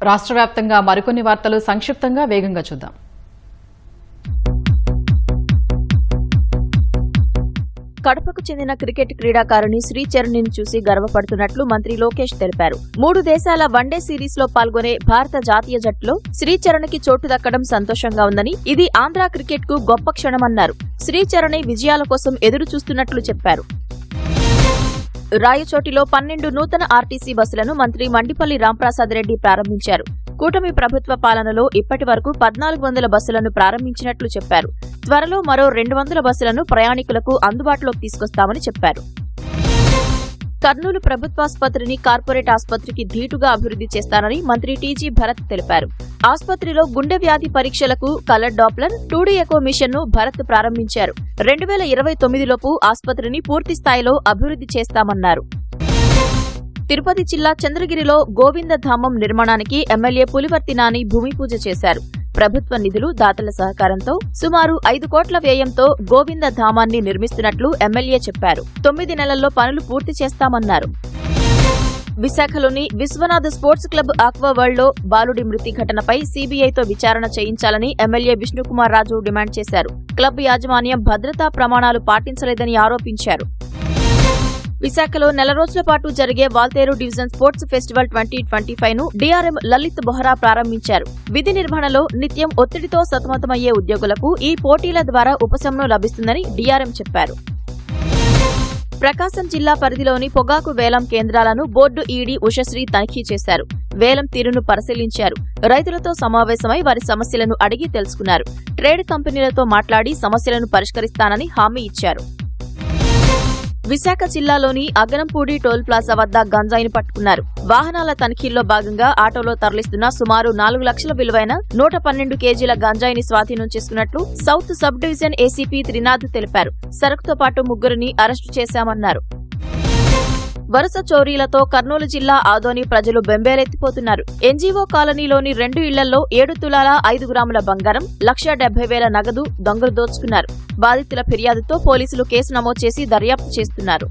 రాష్ట్ర వ్యాప్తంగా మరికొన్ని వార్తలు సంక్షిప్తంగా వేగంగా చూద్దాం. కడపకు చెందిన క్రికెట్ క్రీడాకారిణి శ్రీచరణిని చూసి గర్వపడుతున్నట్లు మంత్రి లోకేష్ తెలిపారు. 3 దేశాల వన్డే సిరీస్ లో పాల్గొనే భారత జాతీయ జట్టులో శ్రీచరణ్కి చోటు దక్కడం సంతోషంగా ఉందని, ఇది ఆంధ్ర క్రికెట్ కు గొప్ప క్షణమన్నారు. శ్రీచరణి విజయాల కోసం ఎదురు చూస్తున్నట్లు చెప్పారు. రాయచోటిలో 12 నూతన ఆర్టీసీ బస్సులను మంత్రి మండిపల్లి రాంప్రసాద్ రెడ్డి ప్రారంభించారు. కూటమి ప్రభుత్వ పాలనలో ఇప్పటి వరకు 1400 బస్సులను ప్రారంభించినట్లు చెప్పారు. త్వరలో మరో 200 బస్సులను ప్రయాణికులకు అందుబాటులోకి తీసుకొస్తామని చెప్పారు. కర్నూలు ప్రభుత్వాసుపత్రిని కార్పొరేట్ ఆసుపత్రికి ధీటుగా అభివృద్ధి చేస్తానని మంత్రి టీజీ భరత్ తెలిపారు. ఆసుపత్రిలో గుండె వ్యాధి పరీక్షలకు colour Doppler, 2D echo machine ను భరత్ ప్రారంభించారు. 2029లోపు ఆసుపత్రిని పూర్తి స్థాయిలో అభివృద్ధి చేస్తామన్నారు. తిరుపతి జిల్లా చంద్రగిరిలో గోవిందధామం నిర్మాణానికి ఎమ్మెల్యే పులివర్తి నాని భూమి పూజ చేశారు. ప్రభుత్వ నిధులు, దాతల సహకారంతో సుమారు 5 కోట్ల వ్యయంతో గోవిందధామాన్ని నిర్మిస్తున్నట్లు ఎమ్మెల్యే చెప్పారు. 9 నెలల్లో పనులు పూర్తి చేస్తామన్నారు. విశాఖలోని Vishwanath sports club aqua world లో బాలుడి మృతి ఘటనపై సీబీఐతో విచారణ చేయించాలని ఎమ్మెల్యే విష్ణుకుమార్ రాజు డిమాండ్ చేశారు. క్లబ్ యాజమాన్యం భద్రతా ప్రమాణాలు పాటించలేదని ఆరోపించారు. విశాఖలో నెల రోజుల పాటు జరిగే వాల్తేరు డివిజన్ స్పోర్ట్స్ ఫెస్టివల్ 2025ను డీఆర్ఎం లలిత్ బొహరా ప్రారంభించారు. విధి నిర్వహణలో నిత్యం ఒత్తిడితో సతమతమయ్యే ఉద్యోగులకు ఈ పోటీల ద్వారా ఉపశమనం లభిస్తుందని డీఆర్ఎం చెప్పారు. ప్రకాశం జిల్లా పరిధిలోని పొగాకు వేలం కేంద్రాలను బోర్డు ఈడీ ఉషశ్రీ తనిఖీ చేశారు. వేలం తీరును పరిశీలించారు. రైతులతో సమావేశమై వారి సమస్యలను అడిగి తెలుసుకున్నారు. ట్రేడ్ కంపెనీలతో మాట్లాడి సమస్యలను పరిష్కరిస్తానని హామీ ఇచ్చారు. విశాఖ జిల్లాలోని అగనంపూడి టోల్ ప్లాజా వద్ద గంజాయిని పట్టుకున్నారు. వాహనాల తనిఖీల్లో భాగంగా ఆటోలో తరలిస్తున్న సుమారు 4 లక్షల విలువైన 112 కేజీల గంజాయిని స్వాధీనం చేసుకున్నట్లు south sub division ACP Trinath తెలిపారు. సరుకుతో పాటు 3 అరెస్టు చేశామన్నారు. వరుస చోరీలతో కర్నూలు జిల్లా ఆదోని ప్రజలు బెంబేలెత్తిపోతున్నారు. ఎన్జీఓ కాలనీలోని 2 ఇళ్లలో 7 తులాల 5 గ్రాముల బంగారం, 1,70,000 నగదు దొంగలు దోచుకున్నారు. బాధితుల ఫిర్యాదుతో పోలీసులు కేసు నమోదు చేసి దర్యాప్తు చేస్తున్నారు.